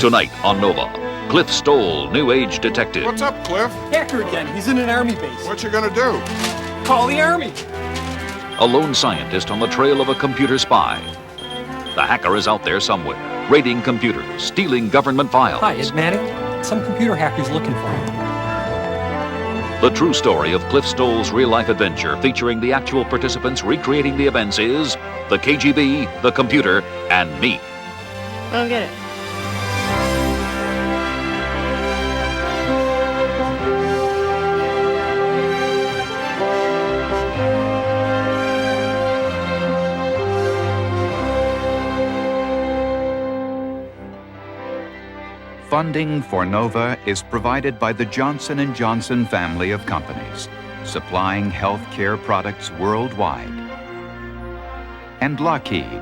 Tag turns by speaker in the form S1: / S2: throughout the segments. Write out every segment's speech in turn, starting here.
S1: Tonight on Nova, Cliff Stoll, New Age detective.
S2: What's up, Cliff?
S3: Hacker again. He's in an army base.
S2: What you gonna do?
S3: Call the army.
S1: A lone scientist on the trail of a computer spy. The hacker is out there somewhere, raiding computers, stealing government files.
S3: Hi, Ed Manning. Some computer hacker's looking for you.
S1: The true story of Cliff Stoll's real-life adventure, featuring the actual participants recreating the events, is the KGB, the computer, and me.
S4: Go get it.
S5: Funding for NOVA is provided by the Johnson & Johnson family of companies, supplying healthcare products worldwide. And Lockheed,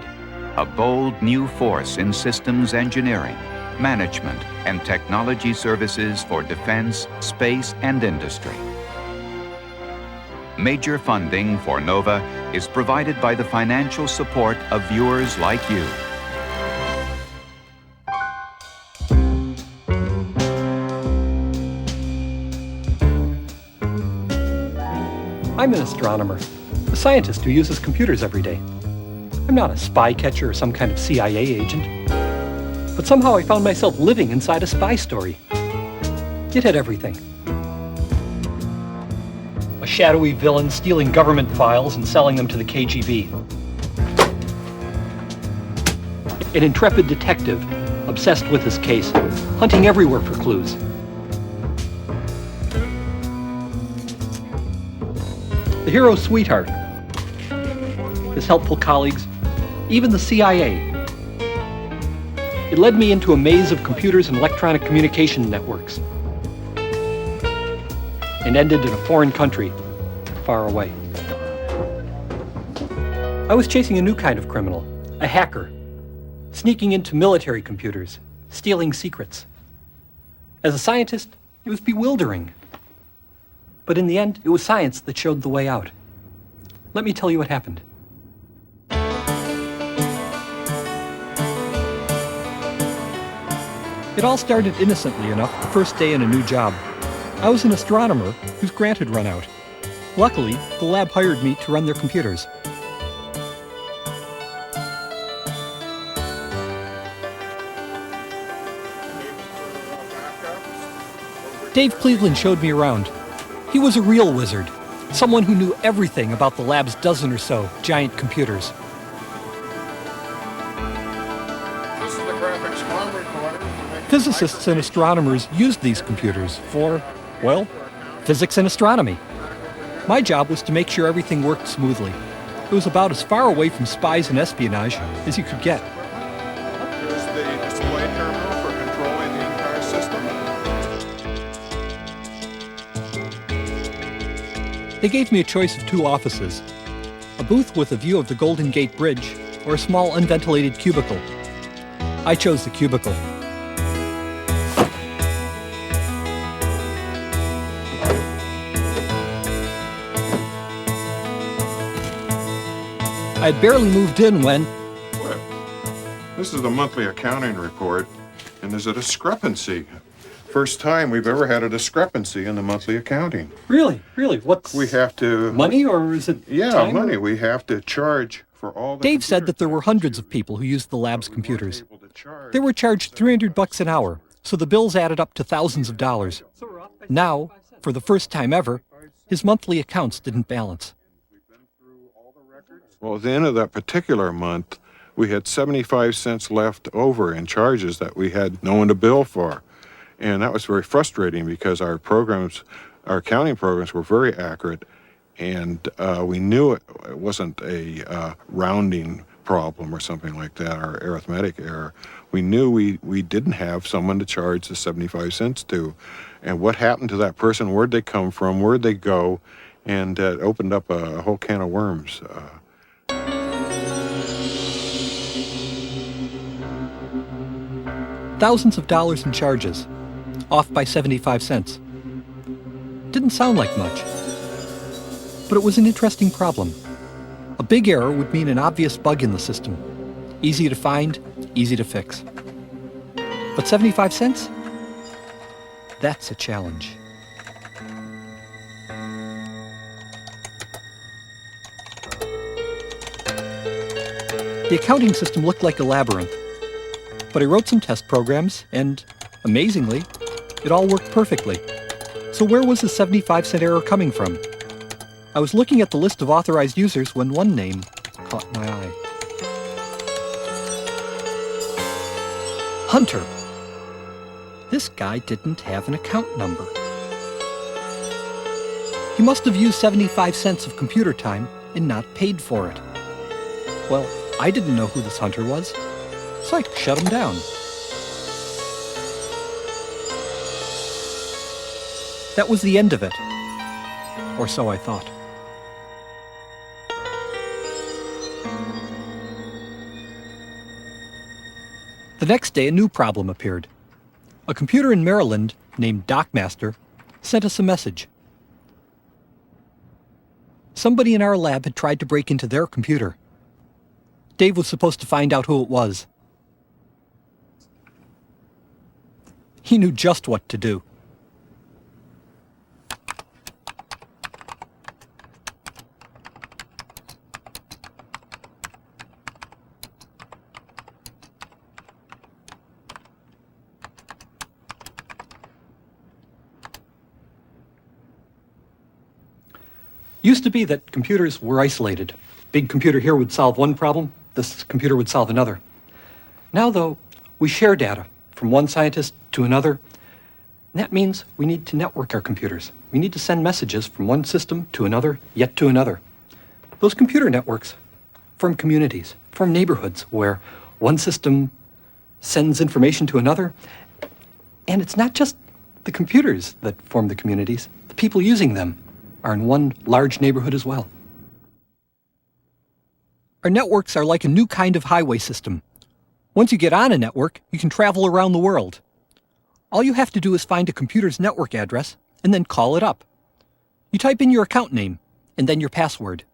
S5: a bold new force in systems engineering, management, and technology services for defense, space, and industry. Major funding for NOVA is provided by the financial support of viewers like you.
S3: I'm an astronomer, a scientist who uses computers every day. I'm not a spy catcher or some kind of CIA agent. But somehow I found myself living inside a spy story. It had everything. A shadowy villain stealing government files and selling them to the KGB. An intrepid detective obsessed with his case, hunting everywhere for clues. The hero's sweetheart, his helpful colleagues, even the CIA. It led me into a maze of computers and electronic communication networks, and ended in a foreign country, far away. I was chasing a new kind of criminal, a hacker, sneaking into military computers, stealing secrets. As a scientist, it was bewildering. But in the end, it was science that showed the way out. Let me tell you what happened. It all started innocently enough the first day in a new job. I was an astronomer whose grant had run out. Luckily, the lab hired me to run their computers. Dave Cleveland showed me around. He was a real wizard, someone who knew everything about the lab's dozen or so giant computers.
S2: This is the graphics farm recorder.
S3: Physicists and astronomers used these computers for, well, physics and astronomy. My job was to make sure everything worked smoothly. It was about as far away from spies and espionage as you could get.
S2: Here's the display terminal for controlling the entire system.
S3: They gave me a choice of two offices, a booth with a view of the Golden Gate Bridge, or a small unventilated cubicle. I chose the cubicle. I had barely moved in when...
S2: What? This is the monthly accounting report, and there's a discrepancy. First time we've ever had a discrepancy in the monthly accounting.
S3: Really? What's...
S2: We have to...
S3: Money, or is it time?
S2: Money. We have to charge for all the
S3: Dave said
S2: computers
S3: that there were hundreds of people who used the lab's computers. They were charged $300 an hour, so the bills added up to thousands of dollars. Now, for the first time ever, his monthly accounts didn't balance.
S2: Well, at the end of that particular month, we had 75 cents left over in charges that we had no one to bill for. And that was very frustrating because our accounting programs were very accurate, and we knew it wasn't a rounding problem or something like that, or arithmetic error. We knew we didn't have someone to charge the 75 cents to. And what happened to that person? Where'd they come from? Where'd they go? And it opened up a whole can of worms.
S3: Thousands of dollars in charges, off by 75 cents. Didn't sound like much, but it was an interesting problem. A big error would mean an obvious bug in the system. Easy to find, easy to fix. But 75 cents? That's a challenge. The accounting system looked like a labyrinth, but I wrote some test programs, and, amazingly, it all worked perfectly. So where was the 75-cent error coming from? I was looking at the list of authorized users when one name caught my eye. Hunter. This guy didn't have an account number. He must have used 75 cents of computer time and not paid for it. Well, I didn't know who this Hunter was, so I shut him down. That was the end of it. Or so I thought. The next day, a new problem appeared. A computer in Maryland named DocMaster sent us a message. Somebody in our lab had tried to break into their computer. Dave was supposed to find out who it was. He knew just what to do. Used to be that computers were isolated. Big computer here would solve one problem, this computer would solve another. Now, though, we share data from one scientist to another. And that means we need to network our computers. We need to send messages from one system to another, yet to another. Those computer networks form communities, form neighborhoods where one system sends information to another. And it's not just the computers that form the communities. The people using them are in one large neighborhood as well. Our networks are like a new kind of highway system. Once you get on a network, you can travel around the world. All you have to do is find a computer's network address and then call it up. You type in your account name and then your password.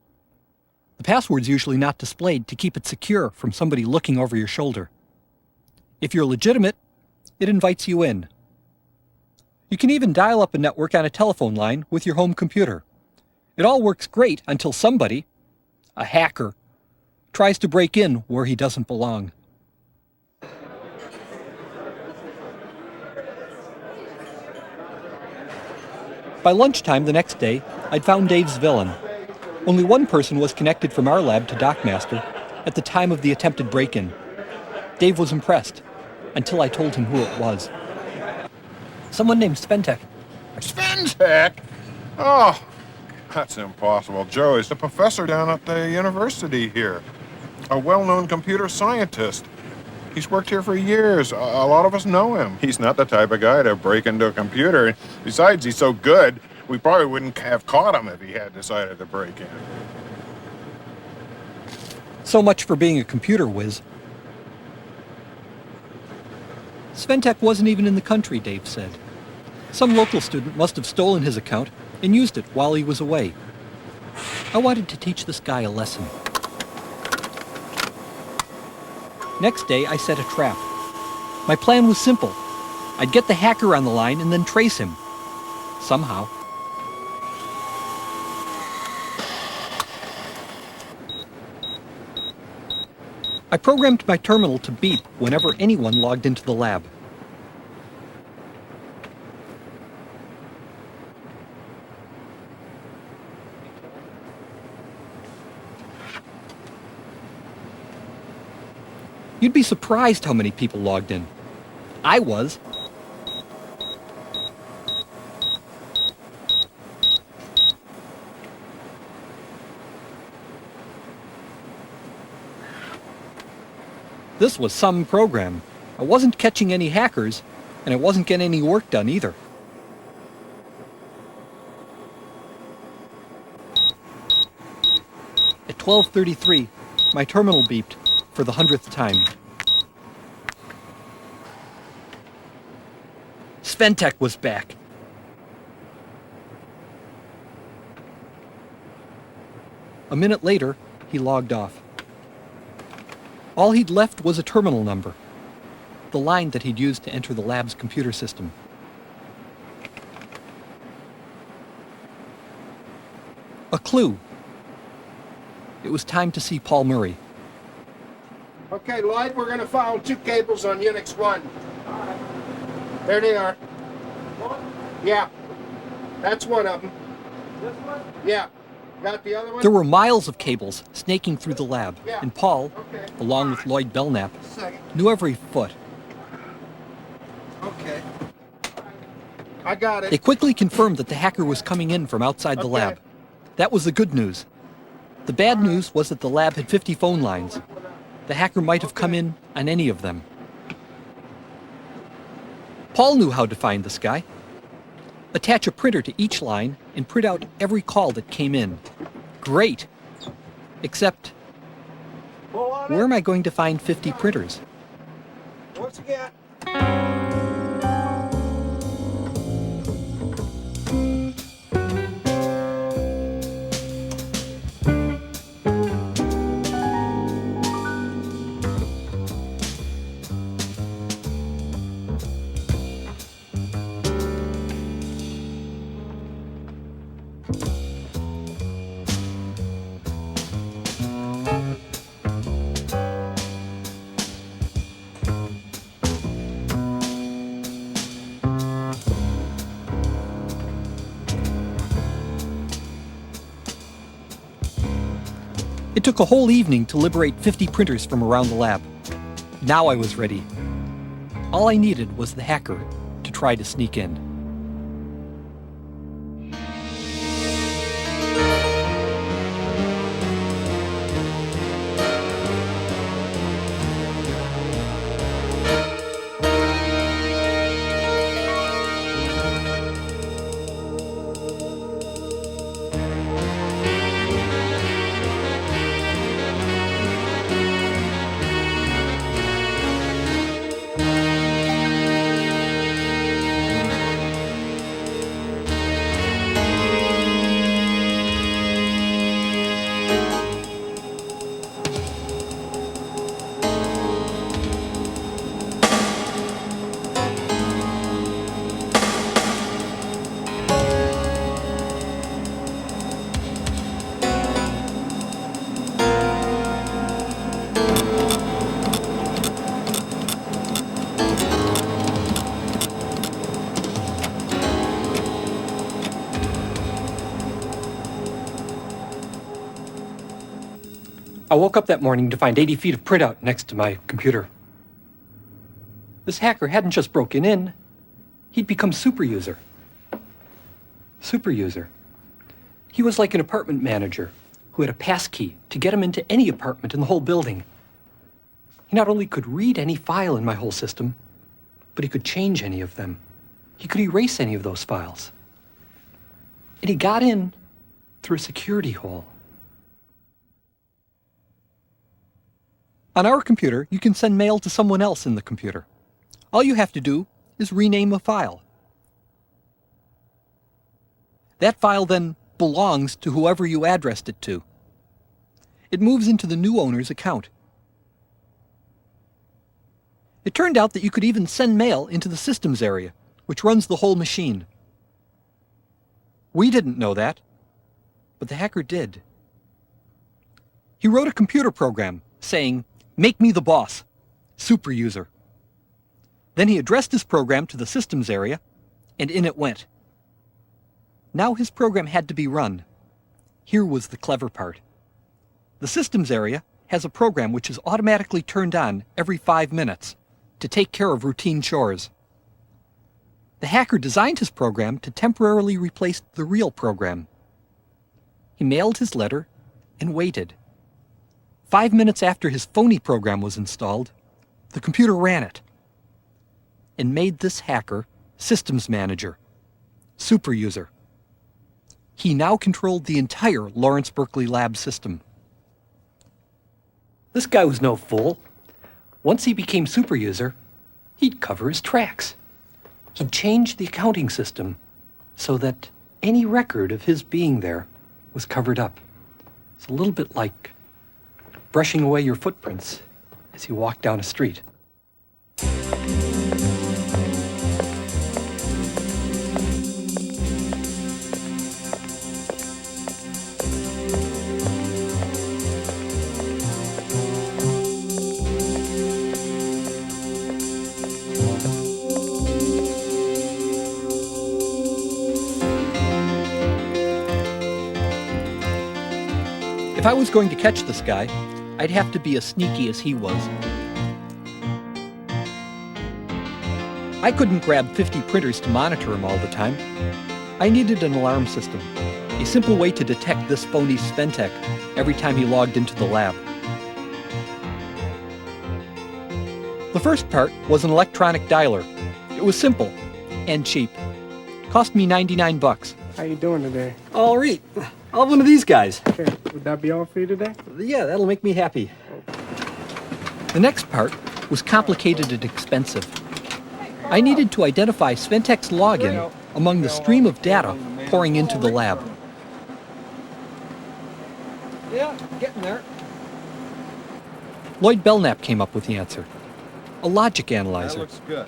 S3: The password's usually not displayed to keep it secure from somebody looking over your shoulder. If you're legitimate, it invites you in. You can even dial up a network on a telephone line with your home computer. It all works great until somebody, a hacker, tries to break in where he doesn't belong. By lunchtime the next day, I'd found Dave's villain. Only one person was connected from our lab to DocMaster at the time of the attempted break-in. Dave was impressed, until I told him who it was. Someone named Sventek.
S2: Sventek? Oh, that's impossible. Joe is the professor down at the university here. A well-known computer scientist. He's worked here for years. A lot of us know him. He's not the type of guy to break into a computer. Besides, he's so good, we probably wouldn't have caught him if he had decided to break in.
S3: So much for being a computer whiz. Sventek wasn't even in the country, Dave said. Some local student must have stolen his account and used it while he was away. I wanted to teach this guy a lesson. Next day, I set a trap. My plan was simple. I'd get the hacker on the line and then trace him. Somehow. I programmed my terminal to beep whenever anyone logged into the lab. You'd be surprised how many people logged in. I was. This was some program. I wasn't catching any hackers, and I wasn't getting any work done either. At 12:33, my terminal beeped for the 100th time. Sventek was back. A minute later, he logged off. All he'd left was a terminal number. the line that he'd used to enter the lab's computer system. A clue. It was time to see Paul Murray.
S4: Okay, Lloyd, we're going to follow 2 cables on Unix 1. There they are. Yeah, that's one of them. This one? Yeah. Got the other one?
S3: There were miles of cables snaking through the lab,
S4: Yeah.
S3: and Paul,
S4: Okay.
S3: along with Lloyd Belknap,
S4: Second.
S3: knew every foot.
S4: Okay. I got
S3: They
S4: it.
S3: quickly confirmed that the hacker was coming in from outside the
S4: Okay.
S3: lab. That was the good news. The bad news was that the lab had 50 phone lines. The hacker might have come in on any of them. Paul knew how to find this guy. Attach a printer to each line and print out every call that came in. Great! Except, where am I going to find 50 printers?
S4: Once again.
S3: It took a whole evening to liberate 50 printers from around the lab. Now I was ready. All I needed was the hacker to try to sneak in. I woke up that morning to find 80 feet of printout next to my computer. This hacker hadn't just broken in, he'd become super user. Super user. He was like an apartment manager who had a passkey to get him into any apartment in the whole building. He not only could read any file in my whole system, but he could change any of them. He could erase any of those files. And he got in through a security hole. On our computer, you can send mail to someone else in the computer. All you have to do is rename a file. That file then belongs to whoever you addressed it to. It moves into the new owner's account. It turned out that you could even send mail into the systems area, which runs the whole machine. We didn't know that, but the hacker did. He wrote a computer program saying, "Make me the boss, super user." Then he addressed his program to the systems area, and in it went. Now his program had to be run. Here was the clever part. The systems area has a program which is automatically turned on every 5 minutes to take care of routine chores. The hacker designed his program to temporarily replace the real program. He mailed his letter and waited. 5 minutes after his phony program was installed, the computer ran it and made this hacker systems manager, super user. He now controlled the entire Lawrence Berkeley lab system. This guy was no fool. Once he became super user, he'd cover his tracks. He'd change the accounting system so that any record of his being there was covered up. It's a little bit like brushing away your footprints as you walk down a street. If I was going to catch this guy, I'd have to be as sneaky as he was. I couldn't grab 50 printers to monitor him all the time. I needed an alarm system, a simple way to detect this phony Sventek every time he logged into the lab. The first part was an electronic dialer. It was simple and cheap. Cost me 99 bucks.
S6: How you doing today?
S3: All right. I'll have one of these guys.
S6: Okay, would that be all for you today?
S3: Yeah, that'll make me happy. The next part was complicated and expensive. I needed to identify Sventek's login among the stream of data pouring into the lab. Yeah, getting there. Lloyd Belknap came up with the answer. A logic analyzer.
S7: That looks good.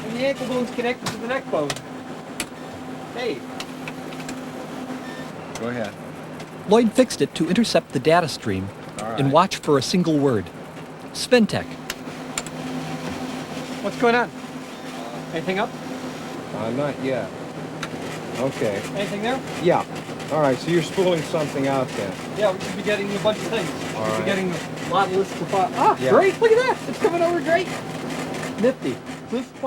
S3: And the ankle bone's connected to the neck bone. Hey.
S7: Go ahead.
S3: Lloyd fixed it to intercept the data stream and watch for a single word. Sventek. What's going on? Anything up?
S7: Not yet. Okay.
S3: Anything there?
S7: Yeah. All right, so you're spooling something out then.
S3: Yeah, we should be getting a bunch of things.
S7: All
S3: We'll
S7: right.
S3: be getting a lot of lists of files. Ah,
S7: Yeah.
S3: great! Look at that! It's coming over great! Nifty.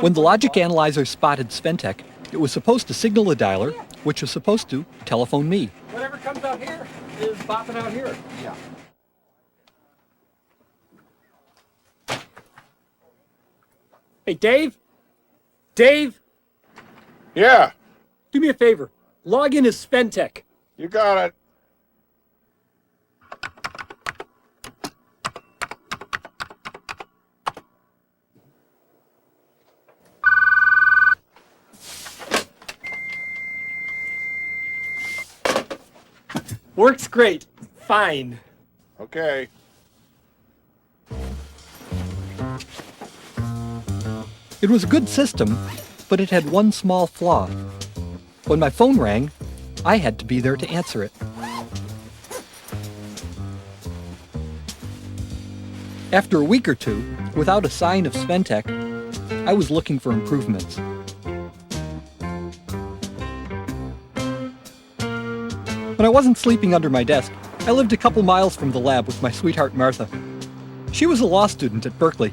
S3: When the logic analyzer spotted Sventek, it was supposed to signal the dialer, which was supposed to telephone me. Whatever comes out here is bopping out here.
S7: Yeah.
S3: Hey, Dave? Dave?
S4: Yeah,
S3: Do me a favor. Log in as Sventek.
S4: you got it.
S3: Works great. Fine.
S4: Okay.
S3: It was a good system, but it had one small flaw. When my phone rang, I had to be there to answer it. After a week or two, without a sign of Sventek, I was looking for improvements. When I wasn't sleeping under my desk, I lived a couple miles from the lab with my sweetheart Martha. She was a law student at Berkeley.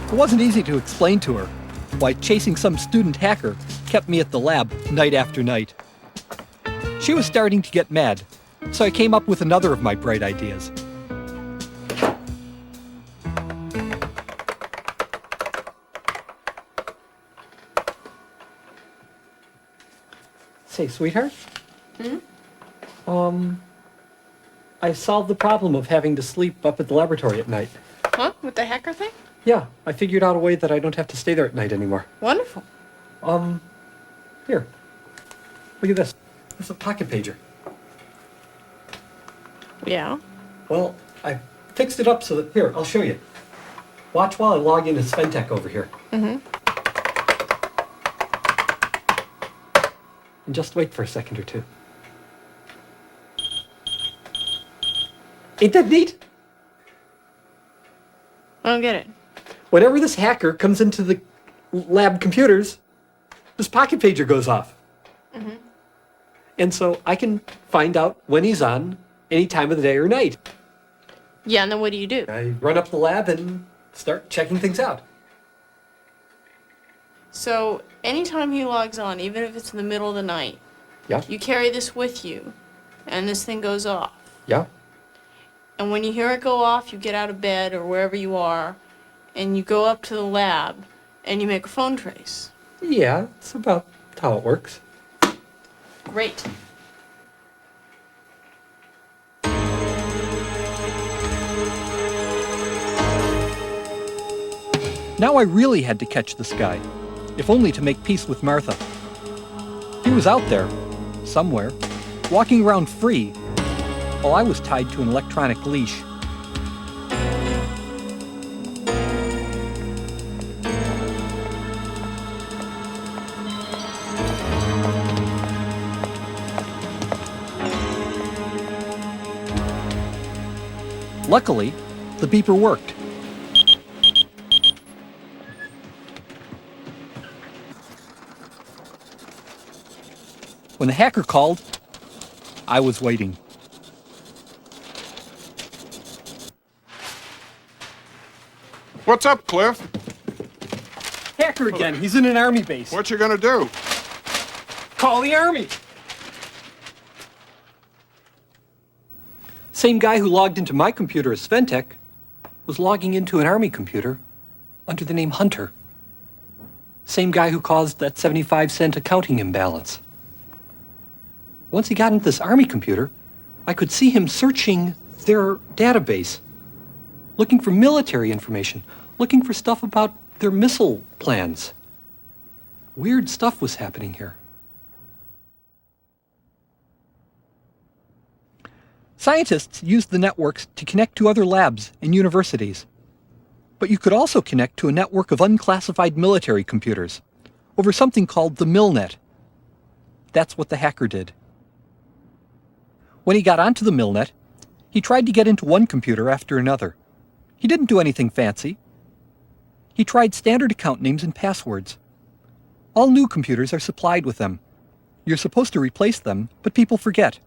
S3: It wasn't easy to explain to her why chasing some student hacker kept me at the lab night after night. She was starting to get mad, so I came up with another of my bright ideas. Say, sweetheart? I solved the problem of having to sleep up at the laboratory at night.
S8: Huh? With the hacker thing?
S3: Yeah, I figured out a way that I don't have to stay there at night anymore.
S8: Wonderful.
S3: Here. Look at this. It's a pocket pager.
S8: Yeah.
S3: Well, I fixed it up so that, here, I'll show you. Watch while I log in as Sventek over here.
S8: Mm-hmm.
S3: And just wait for a second or two. Ain't that neat?
S8: I don't get it.
S3: Whenever this hacker comes into the lab computers, this pocket pager goes off.
S8: Mm-hmm.
S3: And so I can find out when he's on any time of the day or night.
S8: Yeah, and then what do you do?
S3: I run up the lab and start checking things out.
S8: So anytime he logs on, even if it's in the middle of the night,
S3: Yeah,
S8: you carry this with you, and this thing goes off.
S3: yeah.
S8: And when you hear it go off, you get out of bed or wherever you are, and you go up to the lab, and you make a phone trace.
S3: Yeah, that's about how it works.
S8: Great.
S3: Now I really had to catch this guy, if only to make peace with Martha. He was out there, somewhere, walking around free, while I was tied to an electronic leash. Luckily, the beeper worked. When the hacker called, I was waiting.
S2: What's up, Cliff?
S3: Hacker again. He's in an army base.
S2: What you gonna do?
S3: Call the army. Same guy who logged into my computer as Sventech was logging into an army computer under the name Hunter. Same guy who caused that 75-cent accounting imbalance. Once he got into this army computer, I could see him searching their database, looking for military information, looking for stuff about their missile plans. Weird stuff was happening here. Scientists used the networks to connect to other labs and universities. But you could also connect to a network of unclassified military computers over something called the MILNet. That's what the hacker did. When he got onto the MILNet, he tried to get into one computer after another. He didn't do anything fancy. He tried standard account names and passwords. All new computers are supplied with them. You're supposed to replace them, but people forget,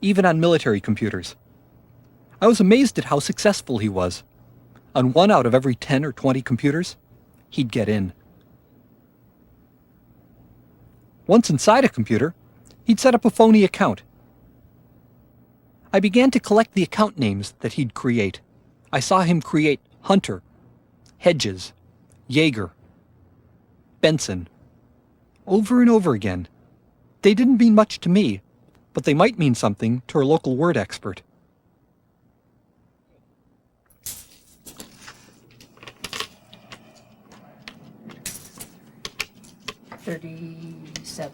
S3: even on military computers. I was amazed at how successful he was. On 1 out of every 10 or 20 computers, he'd get in. Once inside a computer, he'd set up a phony account. I began to collect the account names that he'd create. I saw him create Hunter, Hedges, Jaeger, Benson, over and over again. They didn't mean much to me, but they might mean something to our local word expert.
S9: $37.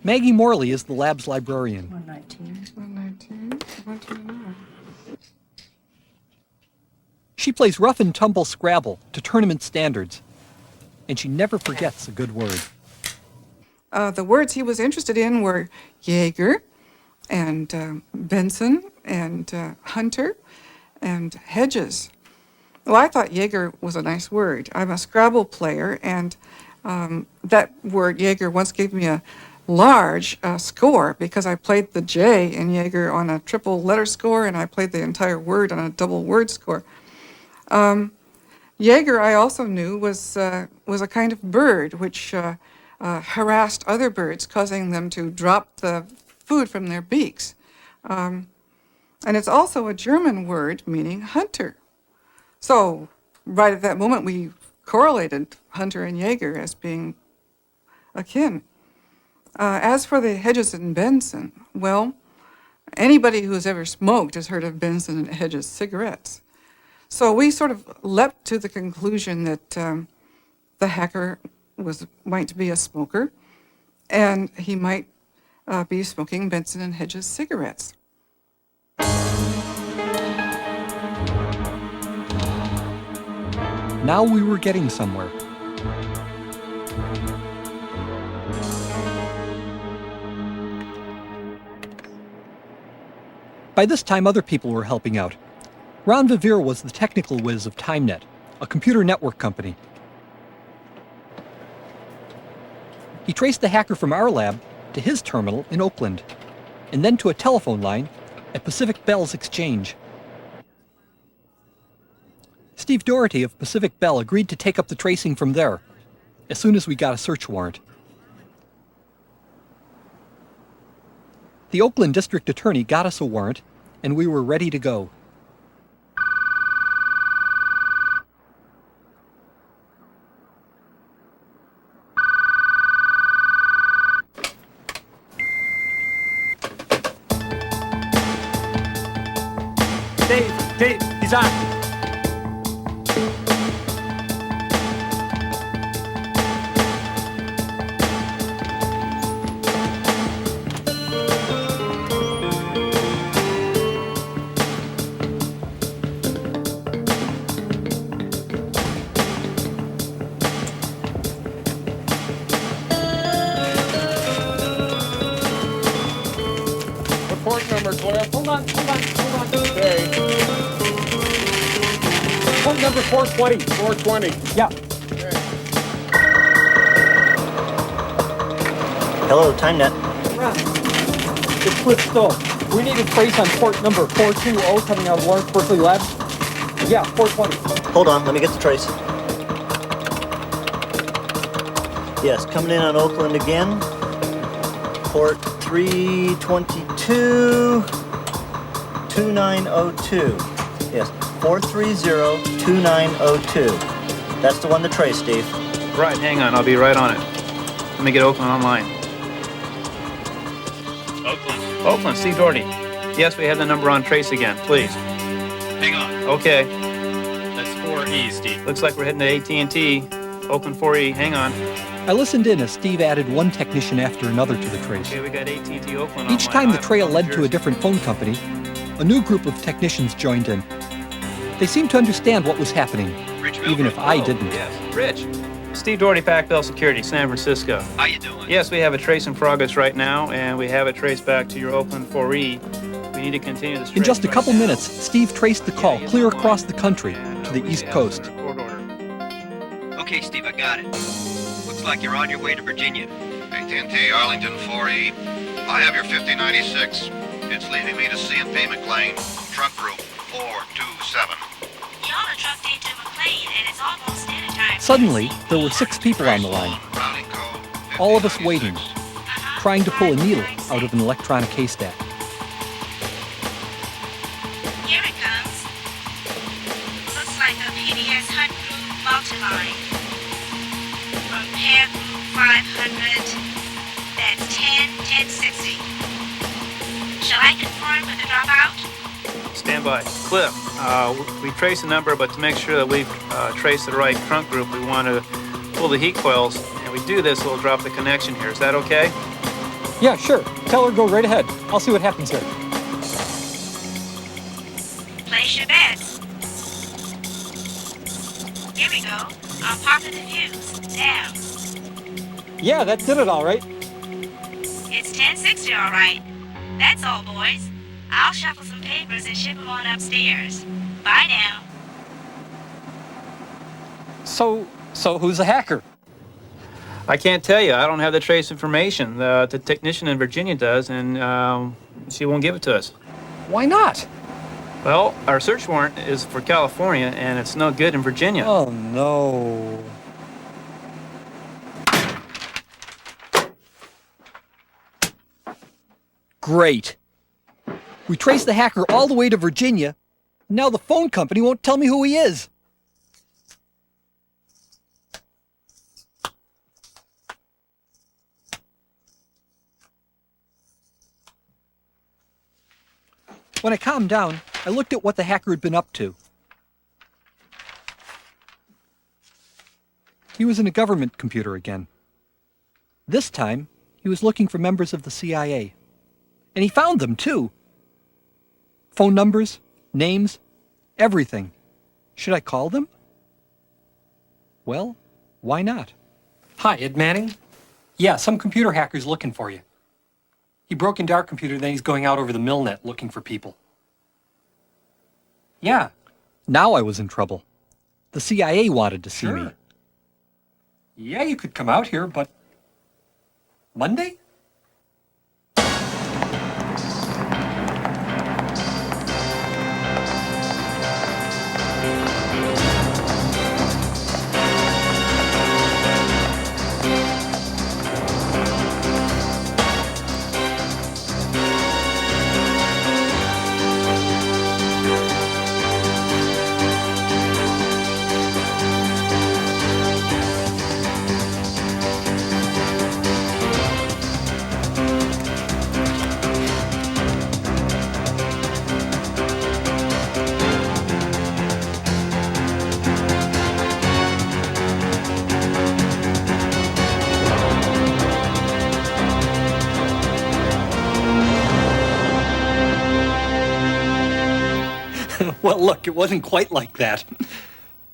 S3: Maggie Morley is the lab's librarian.
S9: 119.
S6: 119. 129.
S3: She plays rough and tumble Scrabble to tournament standards, and she never forgets a good word.
S10: The words he was interested in were Jaeger and Benson and Hunter and Hedges. Well, I thought Jaeger was a nice word. I'm a Scrabble player, and that word Jaeger once gave me a large score because I played the J in Jaeger on a triple letter score, and I played the entire word on a double word score. Jaeger, I also knew, was a kind of bird which harassed other birds, causing them to drop the food from their beaks. And it's also a German word meaning hunter. So right at that moment, we correlated Hunter and Jaeger as being akin. As for the Hedges and Benson, well, anybody who's ever smoked has heard of Benson and Hedges cigarettes. So we sort of leapt to the conclusion that the hacker might be a smoker, and he might be smoking Benson and Hedges cigarettes.
S3: Now we were getting somewhere. By this time, other people were helping out. Ron Vivere was the technical whiz of TimeNet, a computer network company. He traced the hacker from our lab to his terminal in Oakland, and then to a telephone line at Pacific Bell's exchange. Steve Doherty of Pacific Bell agreed to take up the tracing from there, as soon as we got a search warrant. The Oakland District Attorney got us a warrant, and we were ready to go. Dave, he's on.
S6: Report number, Cliff.
S3: Hold on.
S6: Okay.
S3: Point number 420.
S6: 420.
S3: Yeah.
S9: Hello, TimeNet.
S3: It's Clifford Stoll. We need a trace on port number 420 coming out of Lawrence Berkeley Lab. Yeah, 420.
S9: Hold on, let me get the trace. Yes, coming in on Oakland again. Port 322, 2902. Yes, 430-2902. That's the one to trace, Steve.
S11: Right, hang on, I'll be right on it. Let me get Oakland online. Oakland, Steve Doherty. Yes, we have the number on trace again, please.
S12: Hang on.
S11: Okay.
S12: That's 4E, Steve.
S11: Looks like we're heading to AT&T. Oakland 4E, hang on.
S3: I listened in as Steve added one technician after another to the trace.
S11: Okay, we got AT&T Oakland
S3: Each time the trail led to a different phone company, a new group of technicians joined in. They seemed to understand what was happening, even if I didn't.
S11: Yes, Rich. Steve Doherty, Pac-Bell Security, San Francisco.
S12: How you doing?
S11: Yes, we have a trace in progress right now, and we have it traced back to your Oakland 4E. We need to continue this.
S3: In just a couple minutes, Steve traced the call clear across the country to the East Coast.
S12: Okay, Steve, I got it. Looks like you're on your way to Virginia.
S13: AT&T Arlington 4E. I have your 5096. It's leaving me to CMP McLean, truck group 427.
S14: Y'all are trucked into McLean and it's almost dinner time.
S3: Suddenly, there were 6 people on the line. All of us waiting, trying to pull a needle out of an electronic haystack.
S14: Here it comes. Looks like a PBS Hunt Group multi-line. From pair group 500, that's 1060. Shall I confirm with the dropout?
S11: Stand by. Cliff, we traced the number, but to make sure that we've traced the right trunk group, we want to pull the heat coils. And we do this, we'll drop the connection here. Is that okay?
S3: Yeah, sure. Tell her go right ahead. I'll see what happens here.
S14: Place your bets. Here we go. I'll pop the fuse. Down.
S3: Yeah, that did it all right.
S14: It's 1060 all right. That's all, boys. I'll shuffle some papers and ship them on upstairs. Bye now.
S3: So who's the hacker?
S11: I can't tell you. I don't have the trace information. The technician in Virginia does, and she won't give it to us.
S3: Why not?
S11: Well, our search warrant is for California, and it's no good in Virginia.
S3: Oh, no. Great. We traced the hacker all the way to Virginia, and now the phone company won't tell me who he is. When I calmed down, I looked at what the hacker had been up to. He was in a government computer again. This time, he was looking for members of the CIA. And he found them, too. Phone numbers, names, everything. Should I call them? Well, why not? Hi, Ed Manning? Yeah, some computer hacker's looking for you. He broke into our computer, then he's going out over the Milnet looking for people. Yeah. Now I was in trouble. The CIA wanted to see me. Yeah, you could come out here, but... Monday? Well, look, it wasn't quite like that.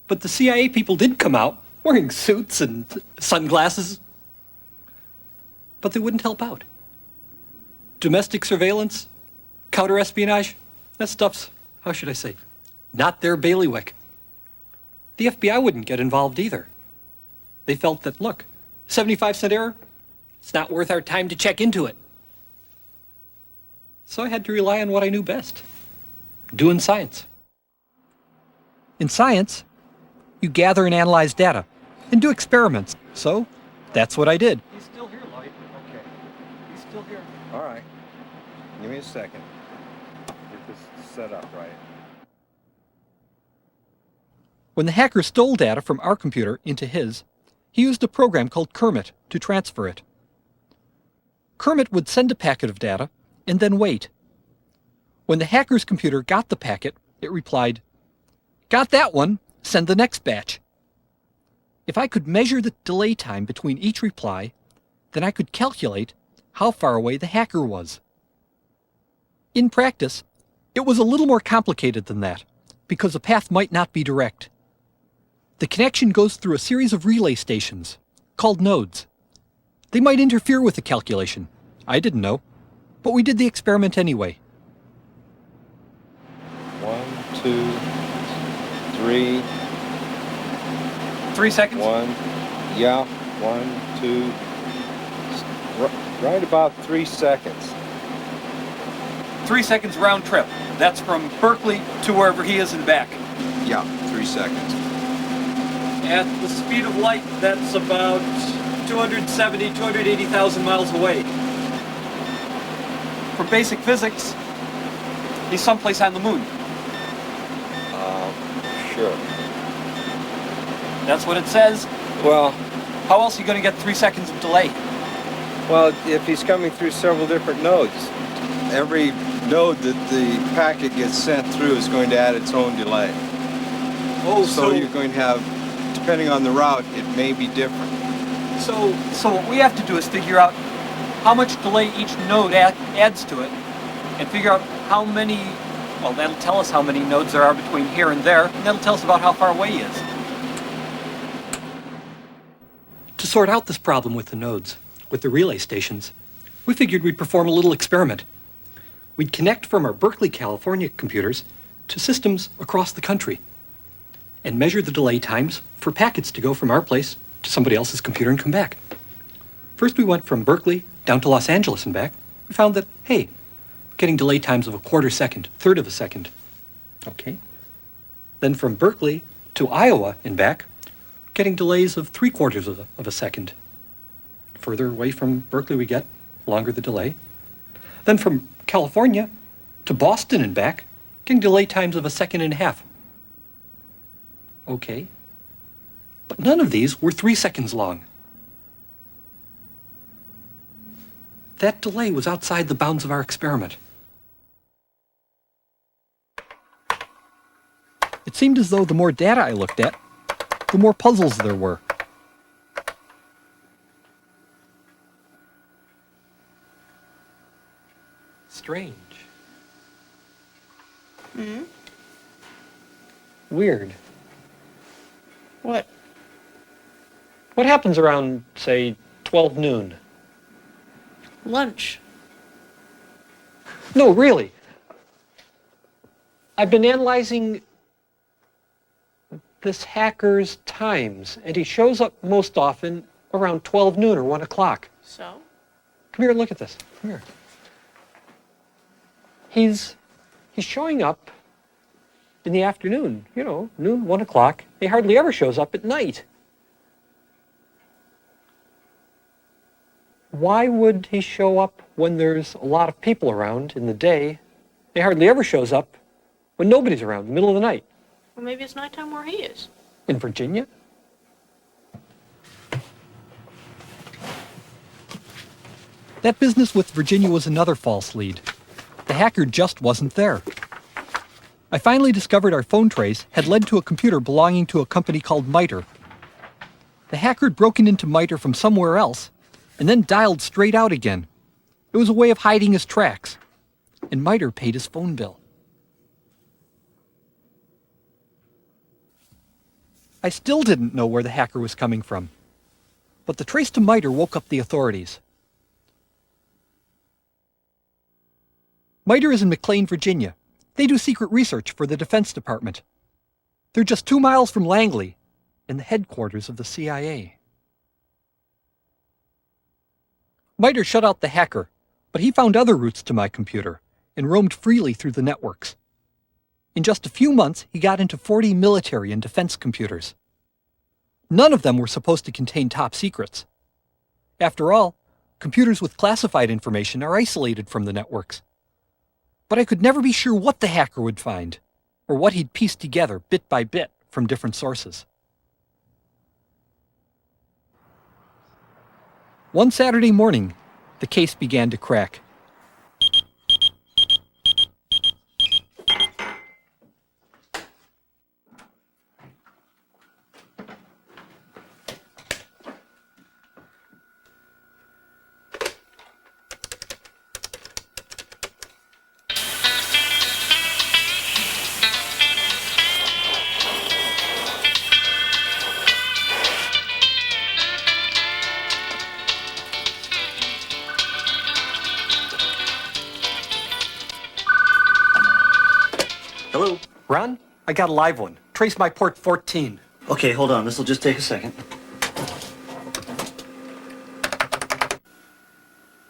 S3: But the CIA people did come out, wearing suits and sunglasses. But they wouldn't help out. Domestic surveillance, counter-espionage, that stuff's, how should I say, not their bailiwick. The FBI wouldn't get involved either. They felt that, look, 75-cent error, It's not worth our time to check into it. So I had to rely on what I knew best, doing science. In science, you gather and analyze data and do experiments. So that's what I did.
S7: He's still here, Lloyd. Okay. He's still here. All right. Give me a second. Get this set up right.
S3: When the hacker stole data from our computer into his, he used a program called Kermit to transfer it. Kermit would send a packet of data and then wait. When the hacker's computer got the packet, it replied, "Got that one, send the next batch." If I could measure the delay time between each reply, then I could calculate how far away the hacker was. In practice, it was a little more complicated than that, because the path might not be direct. The connection goes through a series of relay stations, called nodes. They might interfere with the calculation. I didn't know, but we did the experiment anyway.
S7: 1, 2, 3.
S3: 3 seconds?
S7: 1, yeah, 1, 2, right about 3 seconds.
S3: 3 seconds round trip. That's from Berkeley to wherever he is and back.
S7: Yeah, 3 seconds.
S3: At the speed of light, that's about 270, 280,000 miles away. For basic physics, he's someplace on the moon.
S7: Sure.
S3: That's what it says.
S7: Well,
S3: how else are you going to get 3 seconds of delay?
S7: Well, if he's coming through several different nodes, every node that the packet gets sent through is going to add its own delay.
S3: Oh,
S7: so you're going to have, depending on the route, it may be different.
S3: So what we have to do is figure out how much delay each node adds to it, and figure out how many, well, that'll tell us how many nodes there are between here and there, and that'll tell us about how far away he is. To sort out this problem with the nodes, with the relay stations, we figured we'd perform a little experiment. We'd connect from our Berkeley, California computers to systems across the country and measure the delay times for packets to go from our place to somebody else's computer and come back. First we went from Berkeley down to Los Angeles and back. We found that, hey, getting delay times of a quarter second, third of a second. Okay. Then from Berkeley to Iowa and back, getting delays of 3/4 of a second. Further away from Berkeley we get, longer the delay. Then from California to Boston and back, getting delay times of 1.5 seconds. Okay. But none of these were 3 seconds long. That delay was outside the bounds of our experiment. It seemed as though the more data I looked at, the more puzzles there were. Strange.
S8: Hmm?
S3: Weird.
S8: What?
S3: What happens around, say, 12 noon?
S8: Lunch.
S3: No, really. I've been analyzing this hacker's times, and he shows up most often around 12 noon or 1 o'clock.
S8: So?
S3: Come here and look at this. Come here. He's showing up in the afternoon, you know, noon, 1 o'clock. He hardly ever shows up at night. Why would he show up when there's a lot of people around in the day? He hardly ever shows up when nobody's around, in the middle of the night.
S8: Well, maybe it's nighttime where he is.
S3: In Virginia? That business with Virginia was another false lead. The hacker just wasn't there. I finally discovered our phone trace had led to a computer belonging to a company called MITRE. The hacker had broken into MITRE from somewhere else and then dialed straight out again. It was a way of hiding his tracks. And MITRE paid his phone bill. I still didn't know where the hacker was coming from. But the trace to MITRE woke up the authorities. MITRE is in McLean, Virginia. They do secret research for the Defense Department. They're just 2 miles from Langley, in the headquarters of the CIA. MITRE shut out the hacker, but he found other routes to my computer and roamed freely through the networks. In just a few months, he got into 40 military and defense computers. None of them were supposed to contain top secrets. After all, computers with classified information are isolated from the networks. But I could never be sure what the hacker would find, or what he'd piece together bit by bit from different sources. One Saturday morning, the case began to crack.
S9: Hello?
S3: Ron, I got a live one. Trace my port 14.
S9: Okay, hold on. This will just take a second.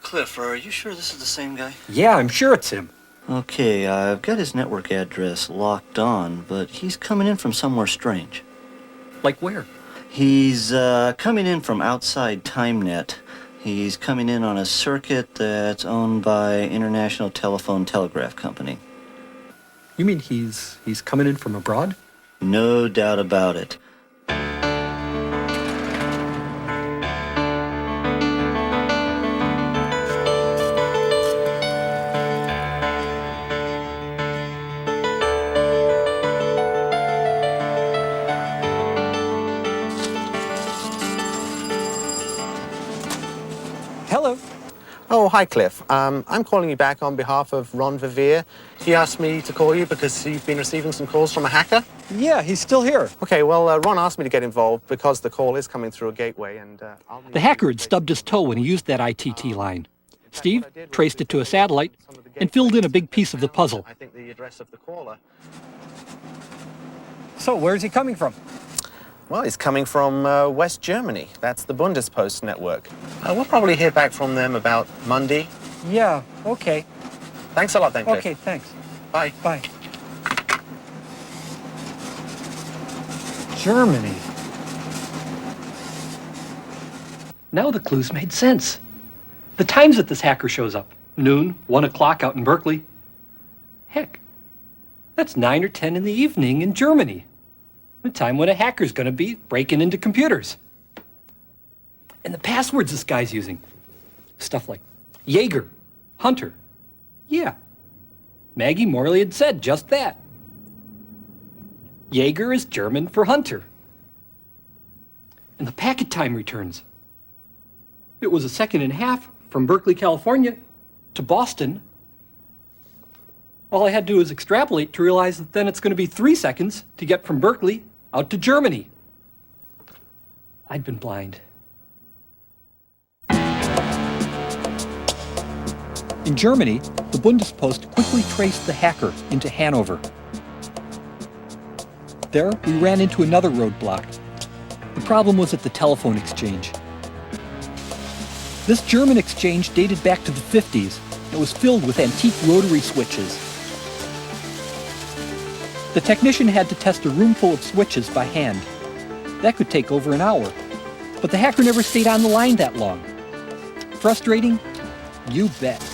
S9: Cliff, are you sure this is the same guy?
S3: Yeah, I'm sure it's him.
S9: Okay, I've got his network address locked on, but he's coming in from somewhere strange.
S3: Like where?
S9: He's coming in from outside TimeNet. He's coming in on a circuit that's owned by International Telephone Telegraph Company.
S3: You mean he's coming in from abroad?
S9: No doubt about it.
S3: Hello.
S15: Oh, hi, Cliff. I'm calling you back on behalf of Ron Vivier. He asked me to call you because you've been receiving some calls from a hacker.
S3: Yeah, he's still here.
S15: Okay, well, Ron asked me to get involved because the call is coming through a gateway and
S3: The hacker had stubbed his toe when he used that ITT line. Steve traced it to a satellite and filled in a big piece of the puzzle.
S15: I think the address of the caller.
S3: So, where's he coming from?
S15: Well, he's coming from West Germany. That's the Bundespost network. We'll probably hear back from them about Monday.
S3: Yeah, okay.
S15: Thanks a lot then, Cliff.
S3: Okay, thanks.
S15: Bye.
S3: Bye. Germany. Now the clues made sense. The times that this hacker shows up. Noon, 1 o'clock out in Berkeley. Heck, that's 9 or 10 in the evening in Germany. The time when a hacker's gonna be breaking into computers. And the passwords this guy's using. Stuff like Jaeger, Hunter. Yeah, Maggie Morley had said just that. Jaeger is German for Hunter. And the packet time returns. It was a second and a half from Berkeley, California to Boston. All I had to do was extrapolate to realize that then it's going to be 3 seconds to get from Berkeley out to Germany. I'd been blind. In Germany, the Bundespost quickly traced the hacker into Hanover. There, we ran into another roadblock. The problem was at the telephone exchange. This German exchange dated back to the 50s and was filled with antique rotary switches. The technician had to test a room full of switches by hand. That could take over an hour, but the hacker never stayed on the line that long. Frustrating? You bet.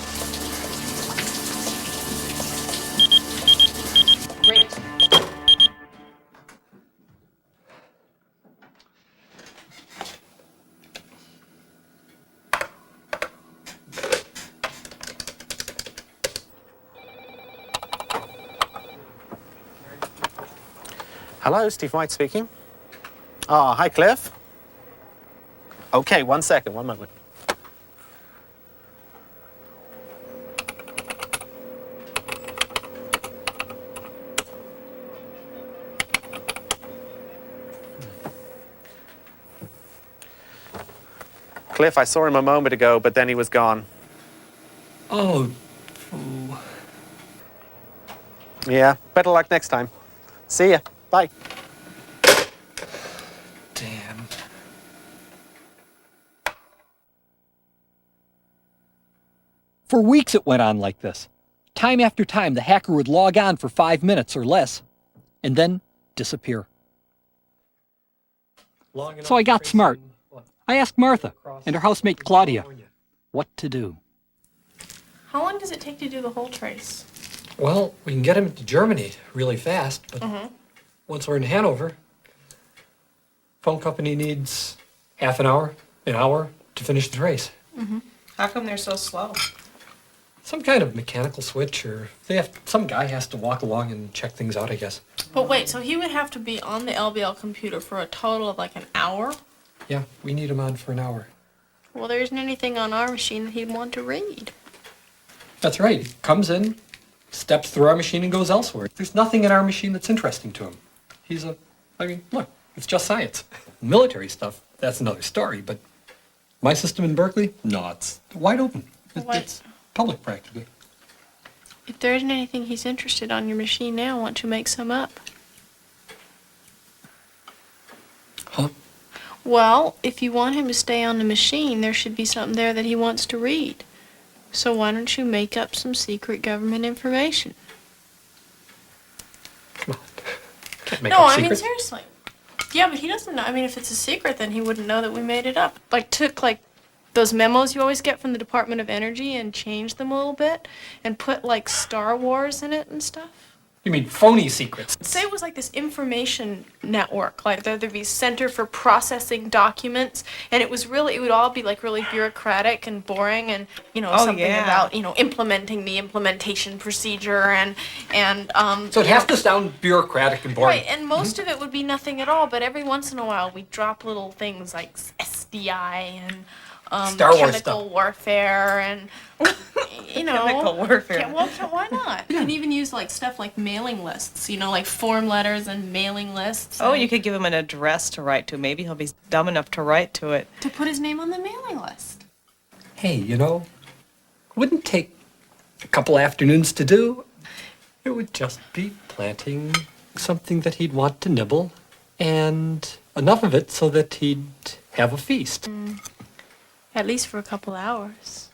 S8: Great.
S15: Hello, Steve White speaking. Oh, hi, Cliff. Okay, 1 second, 1 moment. Cliff, I saw him a moment ago, but then he was gone.
S3: Oh.
S15: Yeah, better luck next time. See ya. Bye.
S3: Damn. For weeks it went on like this. Time after time, the hacker would log on for 5 minutes or less, and then disappear. So I got smart. I asked Martha and her housemate Claudia what to do.
S8: How long does it take to do the whole trace?
S3: Well, we can get him to Germany really fast, but once we're in Hanover, phone company needs half an hour to finish the trace.
S6: How come they're so slow?
S3: Some kind of mechanical switch, or some guy has to walk along and check things out, I guess.
S8: But wait, so he would have to be on the LBL computer for a total of like an hour?
S3: Yeah, we need him on for an hour.
S8: Well, there isn't anything on our machine that he'd want to read.
S3: That's right. He comes in, steps through our machine, and goes elsewhere. There's nothing in our machine that's interesting to him. Look, it's just science. Military stuff, that's another story, but my system in Berkeley, no, it's wide open. It's public, practically.
S8: If there isn't anything he's interested on your machine now, why don't you make some up?
S3: Huh?
S8: Well, if you want him to stay on the machine, there should be something there that he wants to read. So why don't you make up some secret government information?
S3: Can't make
S8: No,
S3: up
S8: I mean,
S3: secrets.
S8: seriously. Yeah, but he doesn't know. I mean, if it's a secret, then he wouldn't know that we made it up. Like, took, like, those memos you always get from the Department of Energy and changed them a little bit and put, like, Star Wars in it and stuff.
S3: You mean phony secrets?
S8: Say it was like this information network, like there'd be Center for Processing Documents, and it would all be like really bureaucratic and boring, and something about implementing the implementation procedure and
S3: So it has to sound bureaucratic and boring.
S8: right, and most of it would be nothing at all, but every once in a while we'd drop little things like SDI and
S3: Star Wars
S8: chemical
S3: stuff.
S8: warfare and
S6: Chemical warfare.
S8: Why not? You can even use like stuff like mailing lists, like form letters and mailing lists.
S6: Oh, you could give him an address to write to. Maybe he'll be dumb enough to write to it.
S8: To put his name on the mailing list.
S3: Hey, wouldn't take a couple afternoons to do. It would just be planting something that he'd want to nibble, and enough of it so that he'd have a feast.
S8: At least for a couple hours.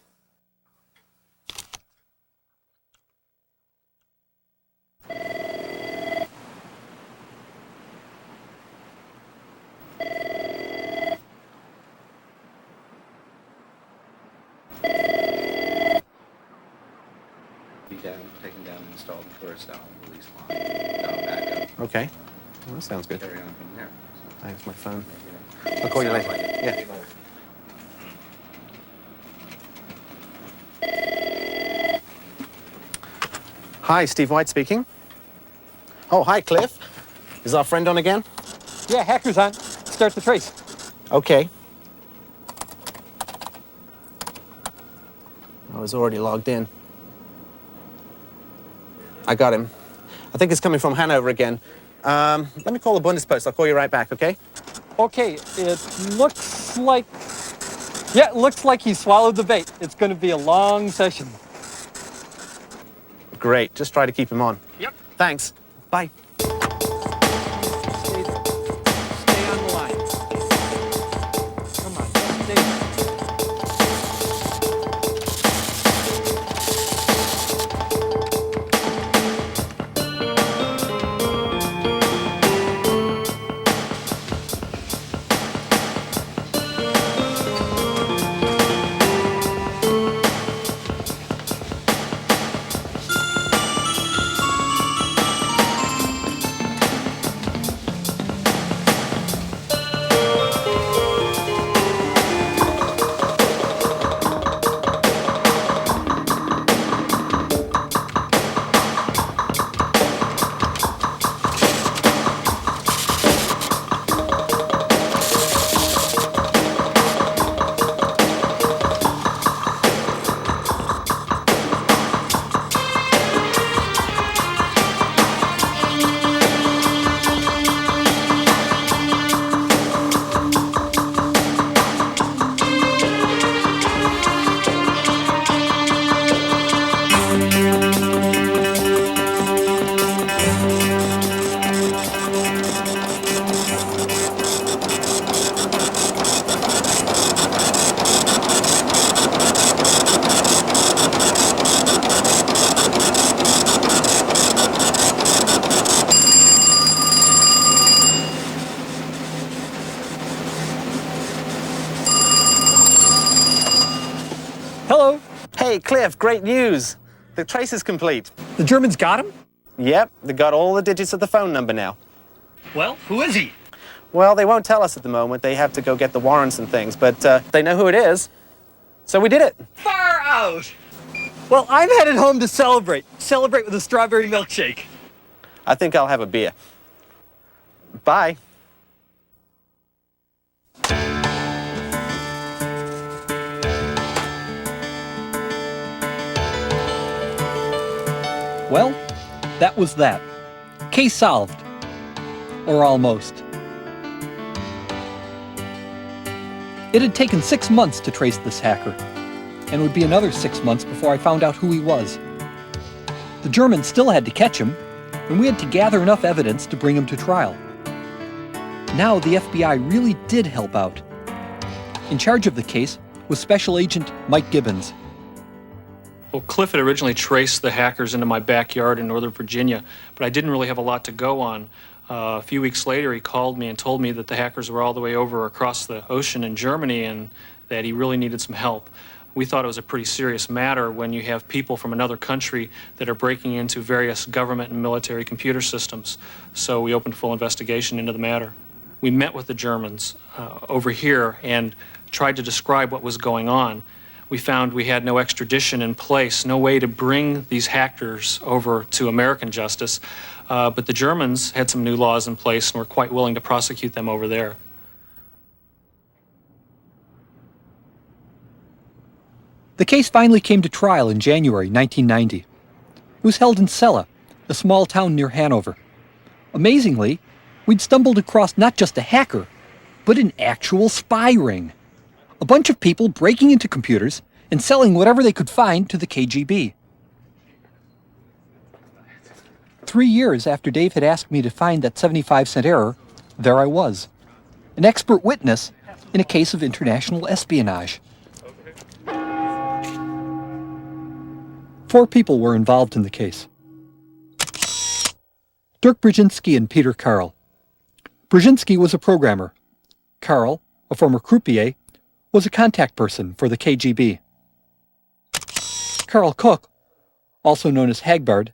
S16: Taken down and installed first down release line. Down back up.
S15: Okay. Well, that sounds good.
S16: Carry on from there.
S15: Thanks, my phone. I'll call you later. Yeah. Hi, Steve White speaking. Oh, hi, Cliff. Is our friend on again?
S3: Yeah, hacker's on. Start the trace.
S15: Okay. I was already logged in. I got him. I think it's coming from Hanover again. Let me call the Bundespost. I'll call you right back, okay?
S3: Okay, it looks like he swallowed the bait. It's going to be a long session.
S15: Great. Just try to keep him on.
S3: Yep.
S15: Thanks. Bye.
S3: Stay on the line. Come on, just stay there. Hello.
S15: Hey, Cliff, great news. The trace is complete.
S3: The Germans got him?
S15: Yep, they got all the digits of the phone number now.
S3: Well, who is he?
S15: Well, they won't tell us at the moment. They have to go get the warrants and things, but they know who it is. So we did it.
S3: Far out! Well, I'm headed home to celebrate. Celebrate with a strawberry milkshake.
S15: I think I'll have a beer. Bye.
S3: Well, that was that. Case solved. Or almost. It had taken 6 months to trace this hacker, and it would be another 6 months before I found out who he was. The Germans still had to catch him, and we had to gather enough evidence to bring him to trial. Now the FBI really did help out. In charge of the case was Special Agent Mike Gibbons.
S11: Well, Cliff had originally traced the hackers into my backyard in Northern Virginia, but I didn't really have a lot to go on. A few weeks later, he called me and told me that the hackers were all the way over across the ocean in Germany and that he really needed some help. We thought it was a pretty serious matter when you have people from another country that are breaking into various government and military computer systems. So we opened a full investigation into the matter. We met with the Germans over here and tried to describe what was going on. We found we had no extradition in place, no way to bring these hackers over to American justice, but the Germans had some new laws in place and were quite willing to prosecute them over there.
S3: The case finally came to trial in January 1990. It was held in Celle, a small town near Hanover. Amazingly, we'd stumbled across not just a hacker, but an actual spy ring. A bunch of people breaking into computers and selling whatever they could find to the KGB. 3 years after Dave had asked me to find that 75-cent error, there I was, an expert witness in a case of international espionage. 4 people were involved in the case. Dirk Brzezinski and Peter Karl. Brzezinski was a programmer. Karl, a former croupier, was a contact person for the KGB. Karl Cook, also known as Hagbard,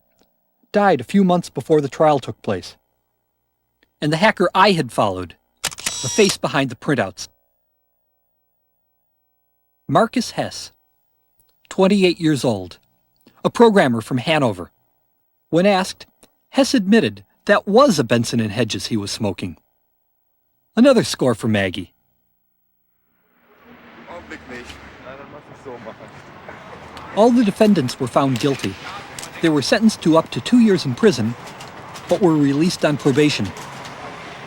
S3: died a few months before the trial took place. And the hacker I had followed, the face behind the printouts. Marcus Hess, 28 years old, a programmer from Hanover. When asked, Hess admitted that was a Benson & Hedges he was smoking. Another score for Maggie. All the defendants were found guilty. They were sentenced to up to 2 years in prison, but were released on probation.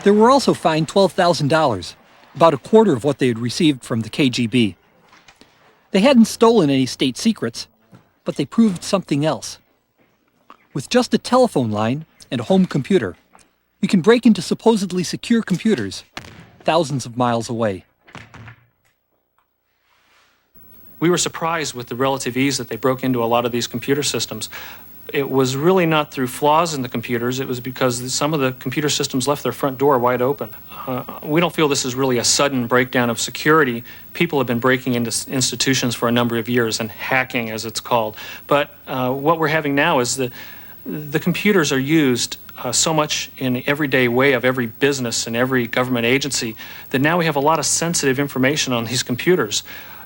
S3: They were also fined $12,000, about a quarter of what they had received from the KGB. They hadn't stolen any state secrets, but they proved something else. With just a telephone line and a home computer, you can break into supposedly secure computers thousands of miles away.
S11: We were surprised with the relative ease that they broke into a lot of these computer systems. It was really not through flaws in the computers, it was because some of the computer systems left their front door wide open. We don't feel this is really a sudden breakdown of security. People have been breaking into institutions for a number of years and hacking, as it's called. But what we're having now is the computers are used so much in the everyday way of every business and every government agency that now we have a lot of sensitive information on these computers.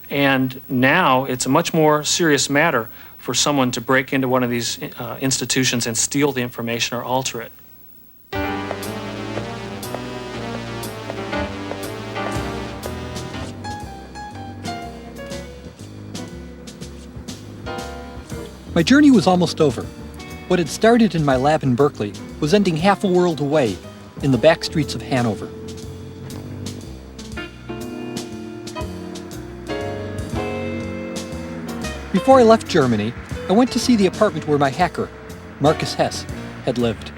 S11: And now it's a much more serious matter for someone to break into one of these institutions and steal the information or alter it.
S3: My journey was almost over. What had started in my lab in Berkeley was ending half a world away in the back streets of Hanover. Before I left Germany, I went to see the apartment where my hacker, Marcus Hess, had lived.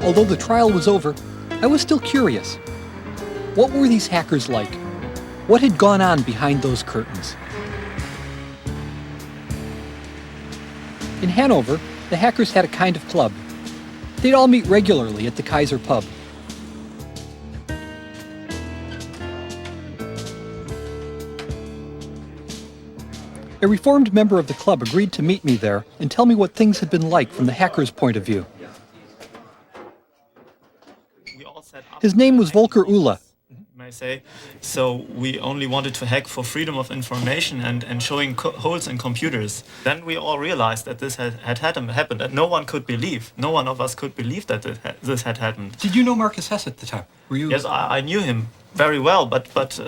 S3: Although the trial was over, I was still curious. What were these hackers like? What had gone on behind those curtains? In Hanover, the hackers had a kind of club. They'd all meet regularly at the Kaiser pub. A reformed member of the club agreed to meet me there and tell me what things had been like from the hacker's point of view. His name was Volker Ulla.
S17: May say. So we only wanted to hack for freedom of information and showing holes in computers. Then we all realized that this had happened, and no one of us could believe that this had happened.
S3: Did you know Marcus Hess at the time? Were you?
S17: Yes, I knew him very well, but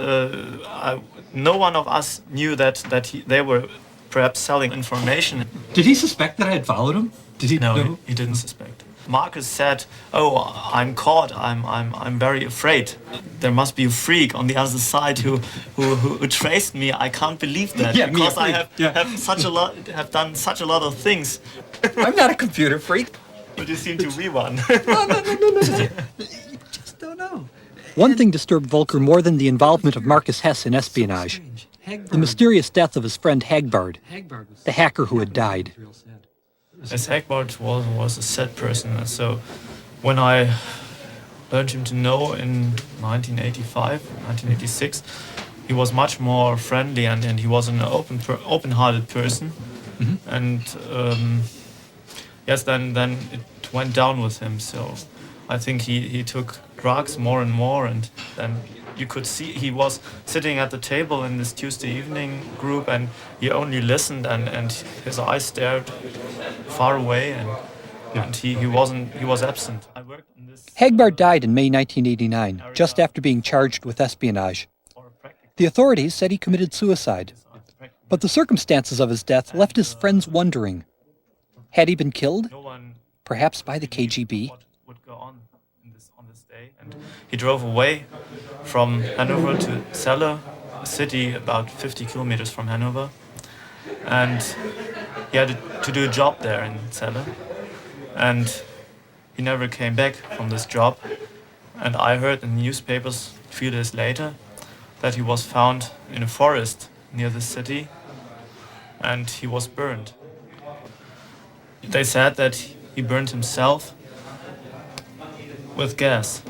S17: no one of us knew that they were perhaps selling information.
S3: Did he suspect that I had followed him? Did he?
S17: No, he didn't suspect. Marcus said, "Oh, I'm caught. I'm very afraid. There must be a freak on the other side who traced me. I can't believe that because I have done such a lot of things."
S3: I'm not a computer freak.
S17: But you seem to be one.
S3: No. You just don't know. One thing disturbed Volker more than the involvement of Marcus Hess in espionage: the mysterious death of his friend Hagbard, the hacker who had died.
S17: As Hagbard was a sad person, so when I learned him to know in 1986, he was much more friendly and he was an open-hearted person. Mm-hmm. And yes, then it went down with him. So I think he took drugs more and more, and then you could see he was sitting at the table in this Tuesday evening group, and he only listened, and his eyes stared far away, and he was absent.
S3: Hagbard died in May 1989, just after being charged with espionage. The authorities said he committed suicide, but the circumstances of his death left his friends wondering. Had he been killed? Perhaps by the KGB?
S17: And he drove away from Hanover to Celle, a city about 50 kilometers from Hanover, and he had to do a job there in Celle, and he never came back from this job. And I heard in the newspapers a few days later that he was found in a forest near the city, and he was burned. They said that he burned himself with gas.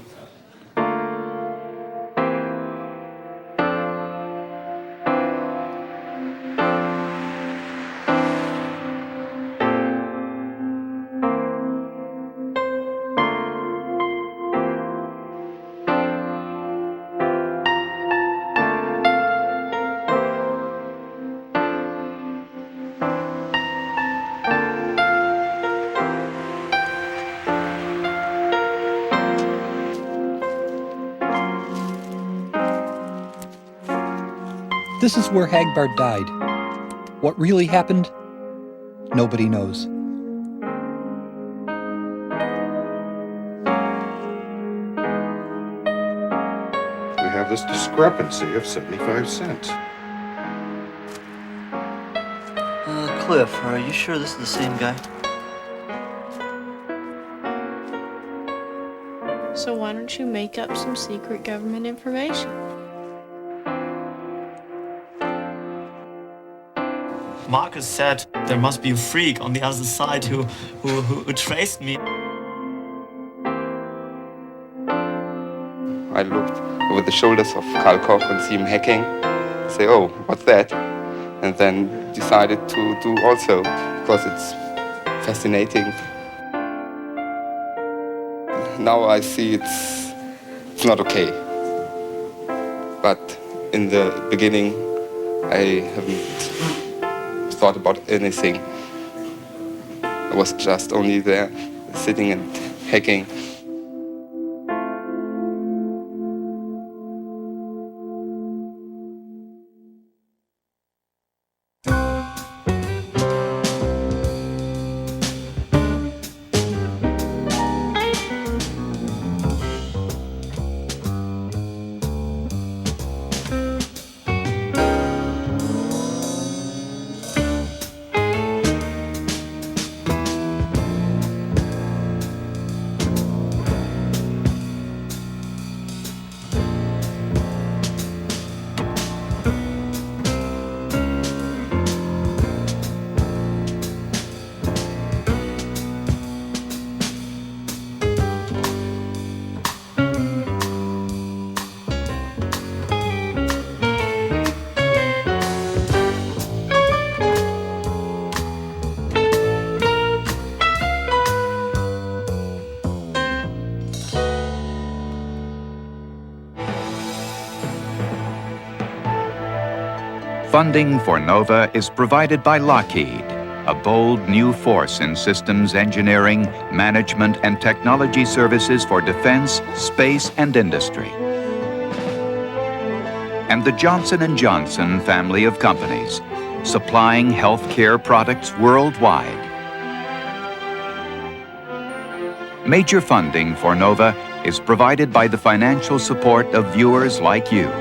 S3: This is where Hagbard died. What really happened? Nobody knows.
S2: We have this discrepancy of 75 cents.
S9: Cliff, are you sure this is the same guy?
S8: So why don't you make up some secret government information?
S17: Marcus said there must be a freak on the other side who traced me.
S18: I looked over the shoulders of Karl Koch and see him hacking. Say, oh, what's that? And then decided to do also, because it's fascinating. Now I see it's not okay. But in the beginning, I haven't thought about anything. I was just only there, sitting and hacking.
S5: Funding for NOVA is provided by Lockheed, a bold new force in systems engineering, management, and technology services for defense, space, and industry. And the Johnson & Johnson family of companies, supplying healthcare products worldwide. Major funding for NOVA is provided by the financial support of viewers like you.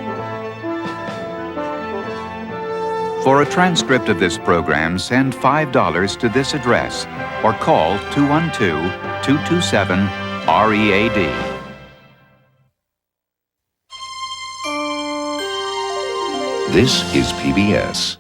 S5: For a transcript of this program, send $5 to this address or call 212-227-READ.
S19: This is PBS.